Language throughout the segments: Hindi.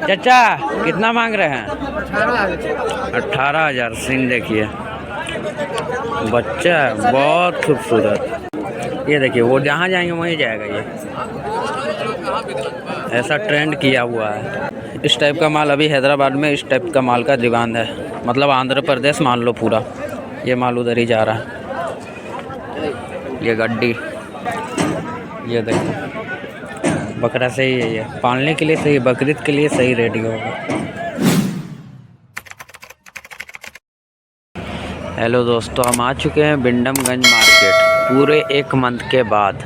चाचा कितना मांग रहे हैं? 18,000। सिंह देखिए, बच्चा है बहुत खूबसूरत। ये देखिए, वो जहाँ जाएंगे वहीं जाएगा। ये ऐसा ट्रेंड किया हुआ है। इस टाइप का माल अभी हैदराबाद में इस टाइप का माल का डिमांड है। मतलब आंध्र प्रदेश मान लो पूरा, ये माल उधर ही जा रहा है। ये गड्डी, ये देखो, बकरा सही है, ये पालने के लिए सही, बकरीद के लिए सही रेडी होगा। हेलो दोस्तों, हम आ चुके हैं बिंडमगंज मार्केट पूरे 1 मंथ के बाद।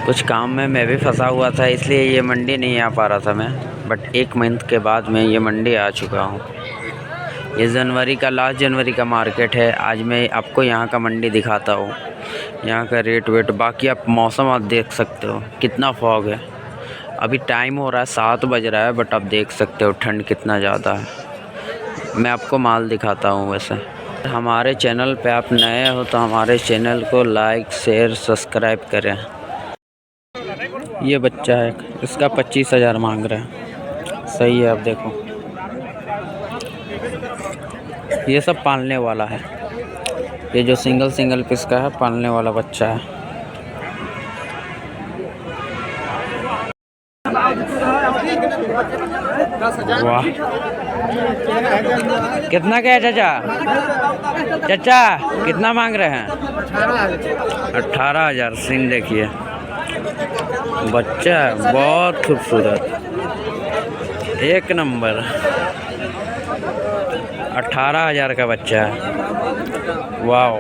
कुछ काम में मैं भी फंसा हुआ था, इसलिए ये मंडी नहीं आ पा रहा था मैं, बट 1 मंथ के बाद मैं ये मंडी आ चुका हूँ। ये जनवरी का, लास्ट जनवरी का मार्केट है। आज मैं आपको यहाँ का मंडी दिखाता हूँ, यहाँ का रेट वेट। बाकी आप मौसम आप देख सकते हो, कितना फॉग है। अभी टाइम हो रहा है 7 बज रहा है, बट आप देख सकते हो ठंड कितना ज़्यादा है। मैं आपको माल दिखाता हूँ। वैसे हमारे चैनल पे आप नए हो तो हमारे चैनल को लाइक शेयर सब्सक्राइब करें। ये बच्चा है, इसका 25,000 मांग रहे हैं। सही है, आप देखो, ये सब पालने वाला है। ये जो सिंगल पीस का है, पालने वाला बच्चा है। वाह, कितना क्या है चाचा? चाचा कितना मांग रहे हैं? 18,000। सिंह देखिए, बच्चा है बहुत खूबसूरत, 1 नंबर। 18,000 का बच्चा है। वाह,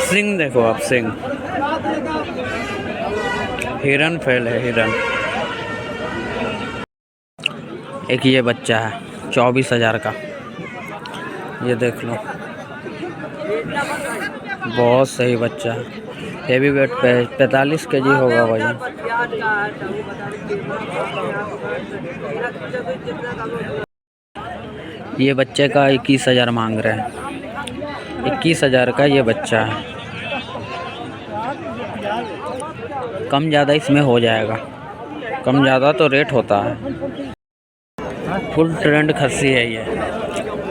सिंह देखो आप, सिंह, हिरन फेल है, हिरन। एक ये बच्चा है 24,000 का, ये देख लो, बहुत सही बच्चा है। हेवी वेट पे 45 kg होगा वजन। ये बच्चे का 21,000 मांग रहे हैं। 21,000 का ये बच्चा है। कम ज़्यादा इसमें हो जाएगा, कम ज़्यादा तो रेट होता है। फुल ट्रेंड खस्सी है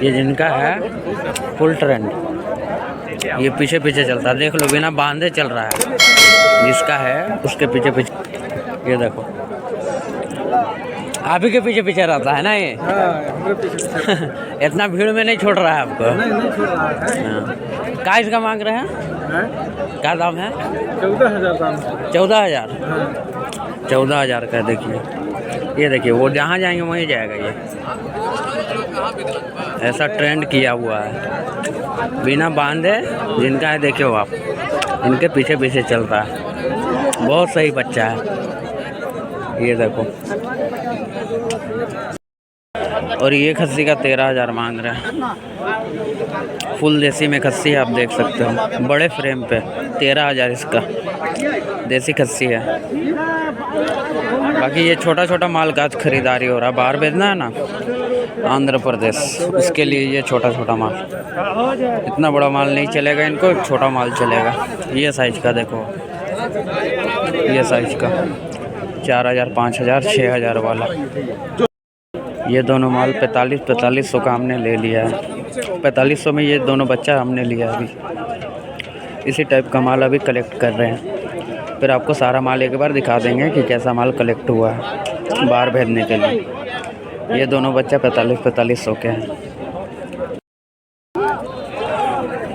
ये जिनका है फुल ट्रेंड। ये पीछे पीछे चलता है, देख लो, बिना बांधे चल रहा है। जिसका है उसके पीछे पीछे, ये देखो, आप ही के पीछे पीछे रहता है ना ये। इतना भीड़ में नहीं छोड़ रहा है आपको। क्या इसका मांग रहे हैं? क्या दाम है? 14,000 दाम। 14,000। 14,000 का। देखिए, ये देखिए, वो जहाँ जाएंगे वहीं जाएगा। ये ऐसा ट्रेंड किया हुआ है, बिना बांधे जिनका है, देखे हो आप, इनके पीछे पीछे चलता है। बहुत सही बच्चा है, ये देखो। और ये खस्सी का 13,000 मांग रहे हैं। फुल देसी में खस्सी है, आप देख सकते हो, बड़े फ्रेम पे। 13,000 इसका, देसी खस्सी है। बाकी ये छोटा छोटा माल का खरीदारी हो रहा है, बाहर भेजना है ना आंध्र प्रदेश, उसके लिए ये छोटा छोटा माल। इतना बड़ा माल नहीं चलेगा इनको, छोटा माल चलेगा। ये साइज का देखो, ये साइज का 4,000, 5,000, 6,000 वाला। ये दोनों माल 4500 का हमने ले लिया है। 4500 में ये दोनों बच्चा हमने लिया है। अभी इसी टाइप का माल अभी कलेक्ट कर रहे हैं, फिर आपको सारा माल एक बार दिखा देंगे कि कैसा माल कलेक्ट हुआ है बाहर भेजने के लिए। ये दोनों बच्चा 4500 के हैं।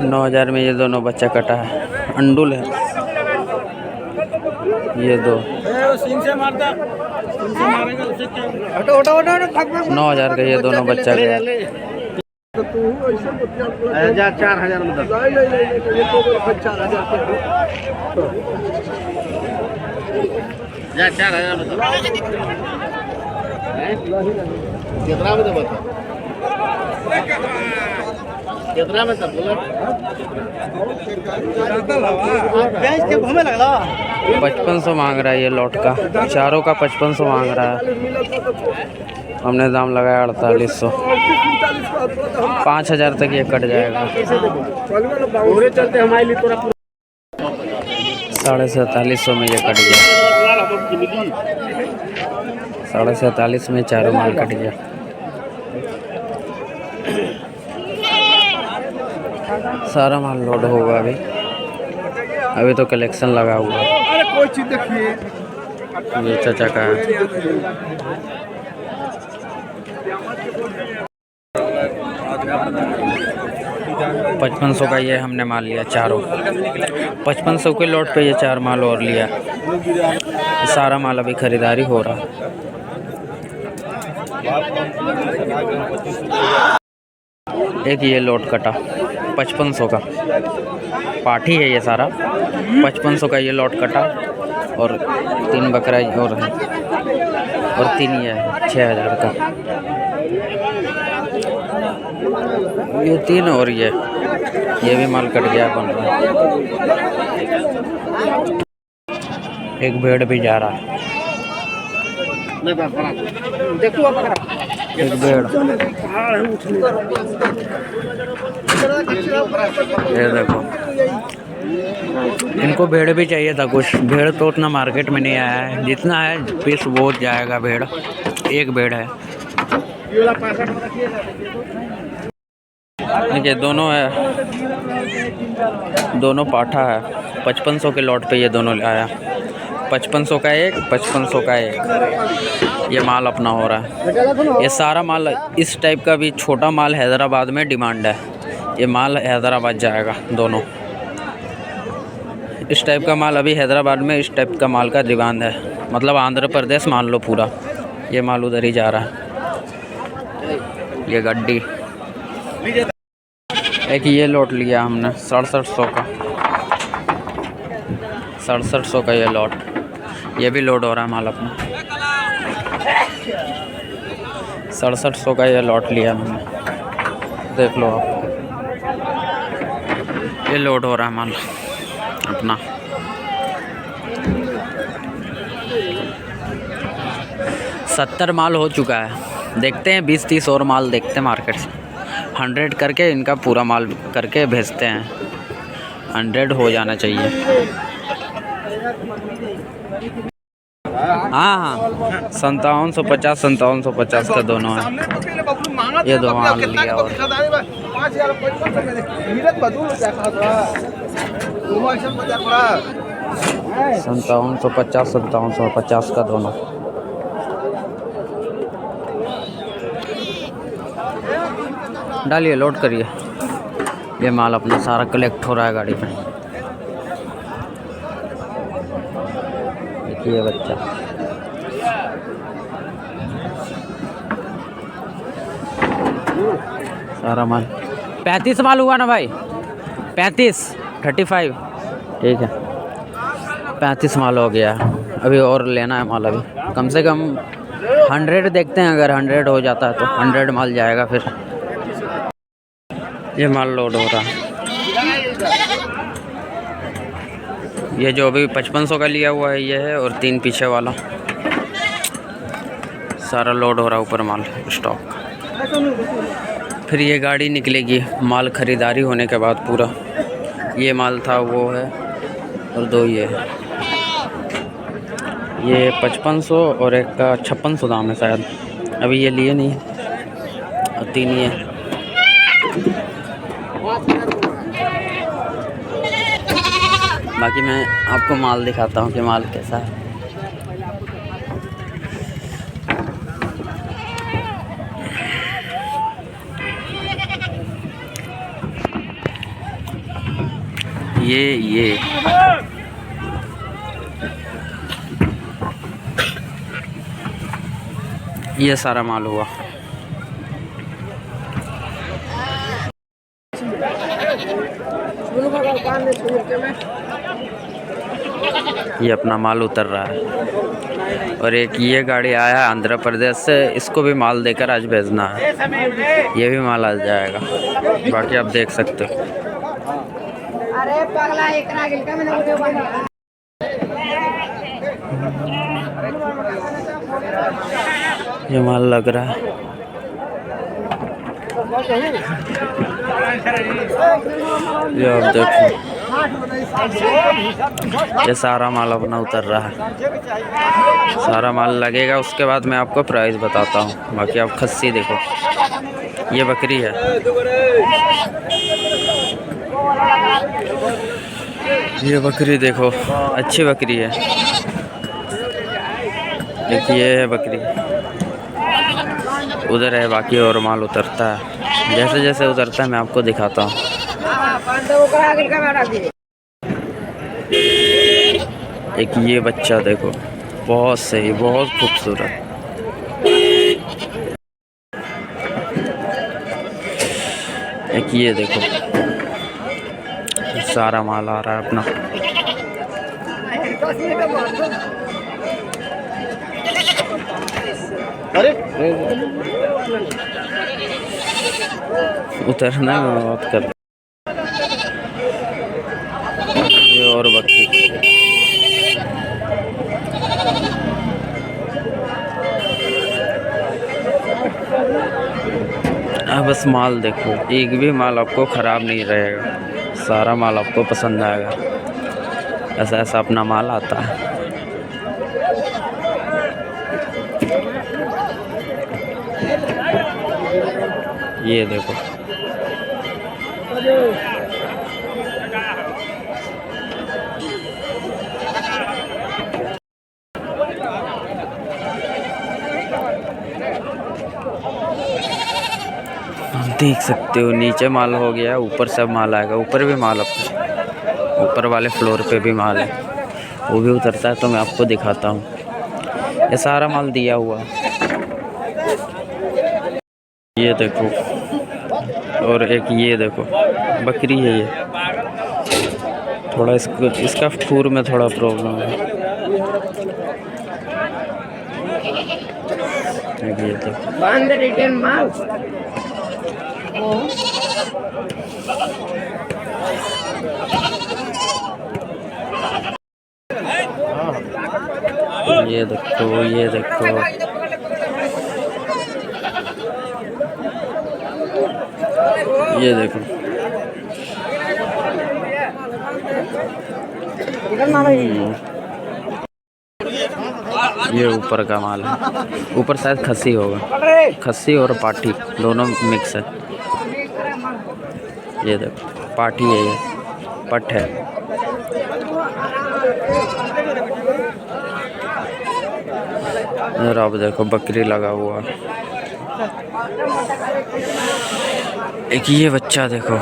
9,000 में ये दोनों बच्चा कटा है, अंडुल है। ये दो 9,000 का ये दोनों बच्चा गया। 4,000 में 4,000 कितना में बता, कितना में तब बोला 5500 मांग रहा है ये लौट का। चारों का 5500 मांग रहा है। हमने दाम लगाया 4800। 5,000 तक ये कट जाएगा। 4750 में ये कट गया। 47.5 में चारों माल कट गया। सारा माल लोड होगा अभी तो कलेक्शन लगा हुआ है। अरे कोई चीज देखिए, ये चाचा का है। 5500 का ये हमने माल लिया चारों। 5500 के लोट पे ये 4 माल और लिया। सारा माल अभी खरीदारी हो रहा। एक ये लोट कटा 5500 का, पाठी है ये सारा। 5500 का ये लोट कटा और 3 बकरा और है और 3 ये है 6000 का। ये 3 और ये भी माल कट गया बन रहा है। एक भेड़ भी जा रहा है। एक भेड़, ये देखो, इनको भेड़ भी चाहिए था कुछ। भेड़ तो उतना मार्केट में नहीं आया है, जितना है पीस वो जाएगा भेड़। एक भेड़ है, देखिए दोनों है, दोनों पाठा है। 5500 के लॉट पे ये दोनों आया। 5500 का एक, 5500 का एक। ये माल अपना हो रहा है। ये सारा माल इस टाइप का भी छोटा माल हैदराबाद में डिमांड है। ये माल हैदराबाद जाएगा दोनों। इस टाइप का माल अभी हैदराबाद में इस टाइप का माल का डिमांड है। मतलब आंध्र प्रदेश मान लो पूरा, ये माल उधर ही जा रहा है। ये गड्डी एक ये लॉट लिया हमने 6700 का। 6700 का ये लॉट, ये भी लोड हो रहा है माल अपना। 6700 का ये लॉट लिया हमने, देख लो आप। ये लोड हो रहा है माल अपना। सत्तर माल हो चुका है। देखते हैं 20-30 और माल देखते हैं मार्केट से। 100 करके इनका पूरा माल करके भेजते हैं। 100 हो जाना चाहिए। हाँ 5750 5750 का दोनों है। ये दो माल लिया और 5750 5750 का दोनों। डालिए, लोड करिए। ये माल अपना सारा कलेक्ट हो रहा है गाड़ी में। देखिए बच्चा, सारा माल 35 माल हुआ ना भाई, 35 35 ठीक है। 35 माल हो गया। अभी और लेना है माल। अभी कम से कम 100 देखते हैं। अगर 100 हो जाता है तो 100 माल जाएगा। फिर ये माल लोड हो रहा है। ये जो अभी 5500 का लिया हुआ है ये है, और 3 पीछे वाला सारा लोड हो रहा है ऊपर माल स्टॉक। फिर ये गाड़ी निकलेगी माल खरीदारी होने के बाद पूरा। ये माल था वो है, और 2 ये है। ये 5500 और एक का 5600 दाम है शायद। अभी ये लिए नहीं, और 3 ये। बाकी मैं आपको माल दिखाता हूँ कि माल कैसा है। ये सारा माल हुआ। ये अपना माल उतर रहा है। और एक ये गाड़ी आया आंध्र प्रदेश से, इसको भी माल देकर आज भेजना है। ये भी माल आ जाएगा। बाकी आप देख सकते हो। अरे पगला ये माल लग रहा है। ये आप देखो। ये सारा माल अपना उतर रहा है, सारा माल लगेगा, उसके बाद मैं आपको प्राइस बताता हूँ। बाकी आप खस्सी देखो, ये बकरी है, ये बकरी देखो, अच्छी बकरी है। एक ये है बकरी, उधर है, बाकी और माल उतरता है। जैसे जैसे उतरता है मैं आपको दिखाता हूँ। एक ये बच्चा देखो, बहुत सही, बहुत खूबसूरत। एक ये देखो, सारा माल आ रहा है अपना। अरे उतरना में बहुत कर, ये और बकरी, बस माल देखो, एक भी माल आपको ख़राब नहीं रहेगा, सारा माल आपको पसंद आएगा। ऐसा ऐसा अपना माल आता है। ये देखो, देख सकते हो नीचे माल हो गया, ऊपर सब माल आएगा, ऊपर भी माल, अपने ऊपर वाले फ्लोर पे भी माल है, वो भी उतरता है, तो मैं आपको दिखाता हूँ। ये सारा माल दिया हुआ, ये देखो, और एक ये देखो बकरी है, ये थोड़ा इसका खूर में थोड़ा प्रॉब्लम है। ये देखो, बंद रिटर्न माल। ये देखो, ये देखो, ये देखो, ये ऊपर का माल है, ऊपर शायद खस्सी होगा, खस्सी और पाठी दोनों मिक्स है। ये देखो पाठी है, ये पट है। और अब देखो बकरी लगा हुआ, एक ये बच्चा देखो,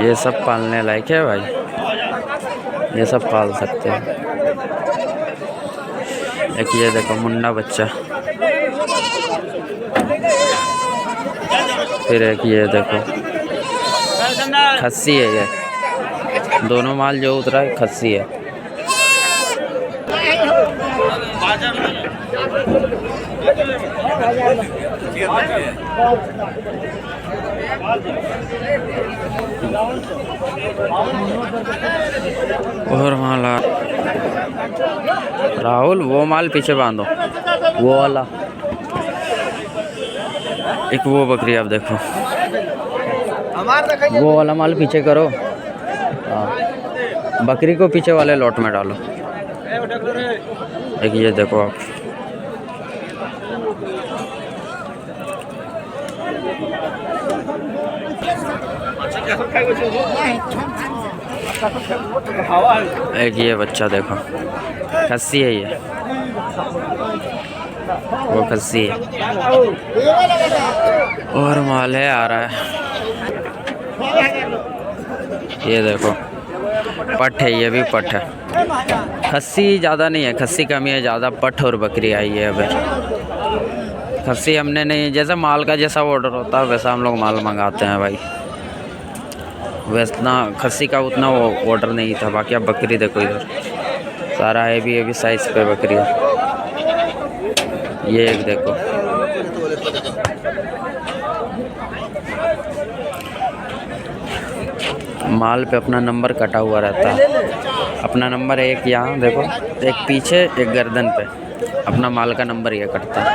ये सब पालने लायक है भाई, ये सब पाल सकते हैं। एक ये देखो मुन्ना बच्चा, फिर एक ये देखो खस्सी है, ये दोनों माल जो उतरा है खस्सी है। और माल राहुल, वो माल पीछे बांधो, वो वाला, एक वो बकरी आप देखो, वो वाला माल पीछे करो, हाँ, बकरी को पीछे वाले लॉट में डालो। एक ये देखो आप, एक ये बच्चा देखो, खस्सी है, ये वो खस्सी है। और माल है आ रहा है, ये देखो पट है, ये भी पट है, खस्सी ज़्यादा नहीं है, खस्सी कमी है, ज़्यादा पट और बकरी आई है। अभी खस्सी हमने नहीं, जैसा माल का जैसा ऑर्डर होता है वैसा हम लोग माल मंगाते हैं भाई, वैसा खस्सी का उतना वो ऑर्डर नहीं था। बाकी आप बकरी देखो, इधर सारा हेवी साइज पे बकरी है। ये एक देखो, माल पे अपना नंबर कटा हुआ रहता है, अपना नंबर है एक यहाँ देखो, एक पीछे, एक गर्दन पे, अपना माल का नंबर ये कटता है।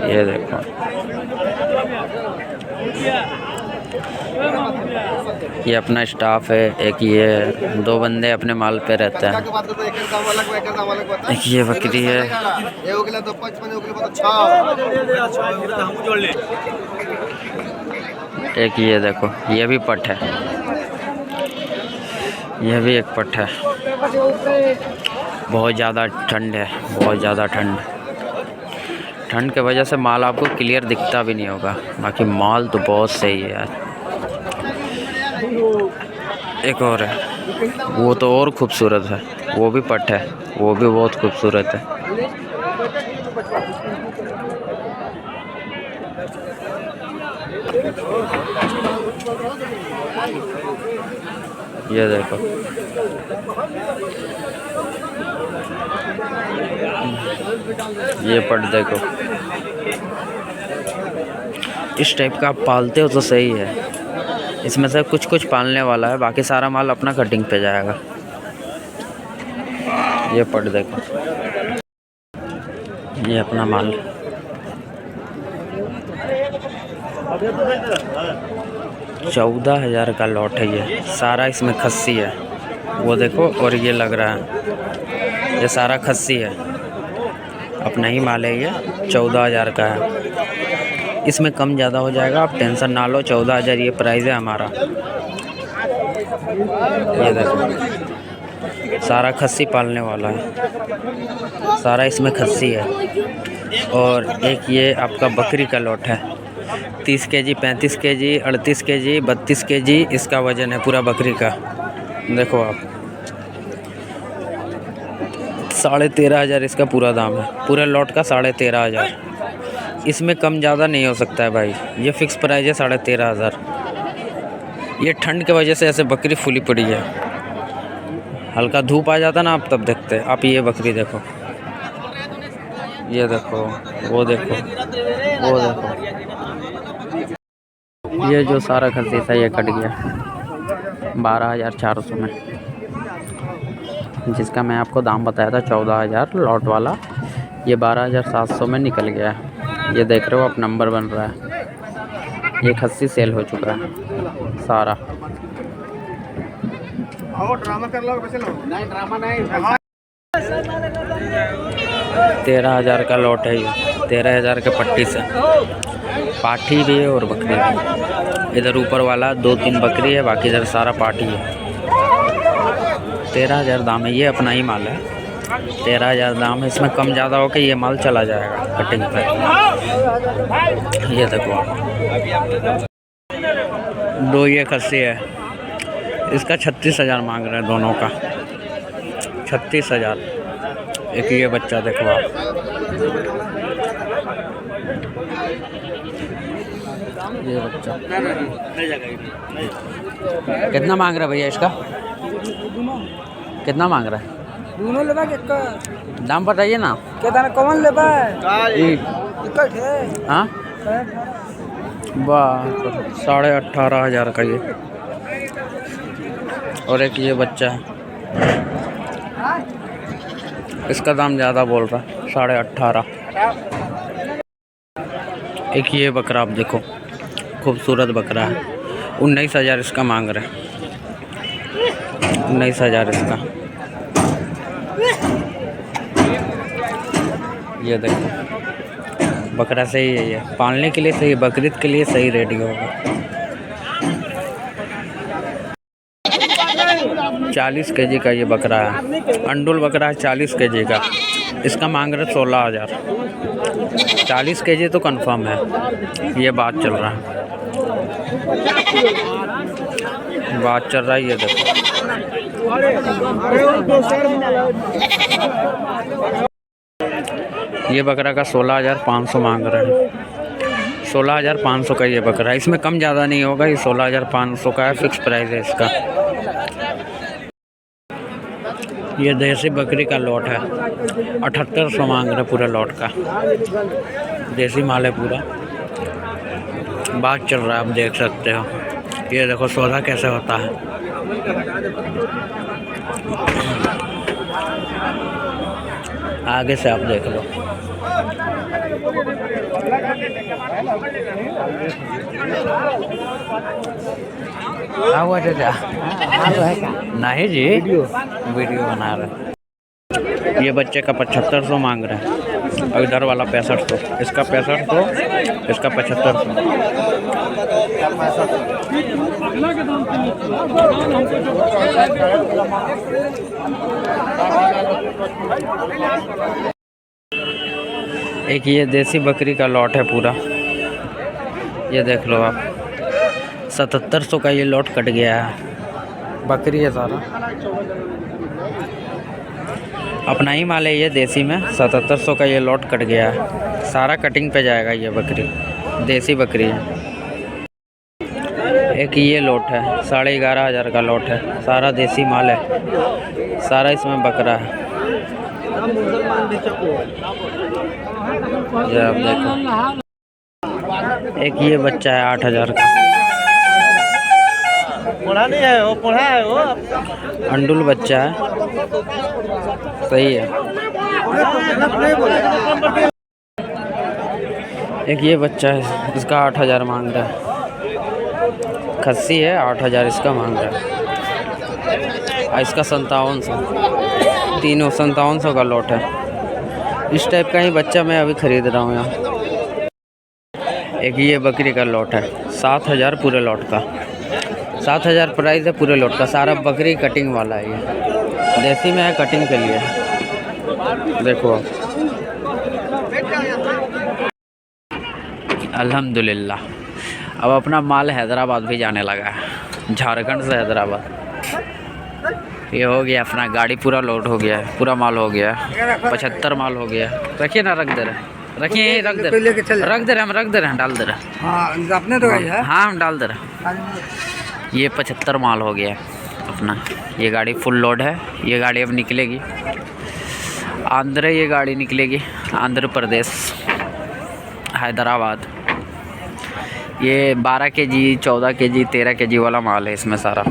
ये देखो, ये अपना स्टाफ है। एक ये 2 बंदे अपने माल पे रहते हैं। एक ये बकरी है। एक ये देखो, ये भी पट है। यह भी एक पट है। बहुत ज़्यादा ठंड है, बहुत ज़्यादा ठंड। ठंड के वजह से माल आपको क्लियर दिखता भी नहीं होगा, बाकी माल तो बहुत सही है यार। एक और है, वो तो और खूबसूरत है, वो भी पट है, वो भी बहुत खूबसूरत है। ये देखो, ये पट देखो। इस टाइप का आप पालते हो तो सही है। इसमें से कुछ कुछ पालने वाला है, बाकी सारा माल अपना कटिंग पे जाएगा। ये पट देखो, ये अपना माल। $14,000 का लॉट है ये सारा। इसमें खस्सी है, वो देखो। और ये लग रहा है ये सारा खस्सी है, अपना ही माल है ये। 14,000 का है। इसमें कम ज़्यादा हो जाएगा, आप टेंशन ना लो। 14,000 ये प्राइस है हमारा। ये देखो, सारा खस्सी पालने वाला है, सारा इसमें खस्सी है। और एक ये आपका बकरी का लॉट है। 30 केजी, 35 केजी, 38 केजी, 32 केजी इसका वज़न है पूरा बकरी का। देखो आप, 13,500 इसका पूरा दाम है। पूरे लॉट का 13,500। इसमें कम ज़्यादा नहीं हो सकता है भाई, ये फ़िक्स प्राइस है 13,500। ये ठंड की वजह से ऐसे बकरी फूली पड़ी है। हल्का धूप आ जाता ना, आप तब देखते। आप ये बकरी देखो, ये देखो, वो देखो, वो देखो। ये जो सारा खस्सी था ये कट गया 12,400 में, जिसका मैं आपको दाम बताया था 14,000 लॉट वाला। ये 12,700 में निकल गया है। ये देख रहे हो आप, नंबर बन रहा है। ये खस्सी सेल हो चुका है सारा। ड्रामा कर लो, नहीं ड्रामा नहीं। 13,000 का लॉट है ये। 13,000 के पट्टी से पाठी भी है और बकरी भी। इधर ऊपर वाला 2-3 बकरी है, बाकी इधर सारा पाठी है। 13,000 दाम है। ये अपना ही माल है। 13,000 दाम है। इसमें कम ज़्यादा हो के ये माल चला जाएगा कटिंग पे। ये देखो, 2 ये खस्सी है। इसका 36,000 मांग रहे हैं दोनों का। 36,000। एक ये बच्चा देखो आप, ये बच्चा कितना मांग रहा है भैया इसका? कितना मांग रहा है? दोनों लेबा के दाम बताइए ना। दाना कौन लेबा है? हाँ, वाह, 18,500 का ये। और एक ये बच्चा है, इसका दाम ज़्यादा बोल रहा है, 18,500। एक ये बकरा आप देखो, खूबसूरत बकरा है। 19,000 इसका मांग रहे हैं। 19,000 इसका। ये देखो, बकरा सही है, ये पालने के लिए सही, बकरीद के लिए सही रेट होगा। 40 केजी का ये बकरा है। अंडुल बकरा है 40 केजी का। इसका मांग रहे 16,000। 40 केजी तो कंफर्म है। ये बात चल रहा है, बात चल रहा है। ये देखो, ये बकरा का 16,500 मांग रहे हैं। 16,500 का ये बकरा है। इसमें कम ज़्यादा नहीं होगा, ये 16,500 का है, फिक्स प्राइस है इसका। ये देसी बकरी का लॉट है। 7,800 मांग रहे पूरा लॉट का। देसी माल है पूरा। बात चल रहा है, आप देख सकते हो। ये देखो सौदा कैसे होता है। आगे से आप देख लो। क्या हुआ चाचा? नहीं जी, वीडियो बना रहे। ये बच्चे का 7500 मांग रहे हैं और इधर वाला 6500। इसका 6500, इसका 7500। एक ये देसी बकरी का लॉट है पूरा, ये देख लो आप। 7700 का ये लॉट कट गया है। बकरी है सारा, अपना ही माल है ये देसी में। 7700 का ये लॉट कट गया है, सारा कटिंग पे जाएगा। ये बकरी देसी बकरी है। एक ये लॉट है, 11,500 का लॉट है, सारा देसी माल है, सारा इसमें बकरा है। ये आप देखो। एक ये बच्चा है 8000 का, पढ़ा नहीं है वो, पढ़ा है वो, अंडुल बच्चा है, सही है। एक ये बच्चा है, इसका 8000 मांग रहा है। खस्सी है, 8000 इसका मांग रहा है। और इसका 5700, तीनों 5700 का लॉट है। इस टाइप का ही बच्चा मैं अभी ख़रीद रहा हूँ यहाँ। एक ये बकरी का लॉट है, 7000 पूरे लॉट का। 7000 प्राइस है पूरे लॉट का। सारा बकरी कटिंग वाला है, ये देसी में है, कटिंग के लिए। देखो आप, अल्हम्दुलिल्लाह। अब अपना माल हैदराबाद भी जाने लगा है, झारखंड से हैदराबाद। ये हो गया अपना, गाड़ी पूरा लोड हो गया है, पूरा माल हो गया है। 75 माल हो गया है। रखिए ना, रख दे रहे, रखिए, रख दे रहे, रख दे रहे, हम रख दे रहे हैं, डाल दे रहे हैं। हाँ, अपने तो गई है। हाँ, हम डाल दे रहे हैं। ये 75 माल हो गया है अपना। ये गाड़ी फुल लोड है। ये गाड़ी अब निकलेगी आंध्र, ये गाड़ी निकलेगी आंध्र प्रदेश, हैदराबाद। ये 12 kg, 14 kg, 13 kg वाला माल है इसमें सारा।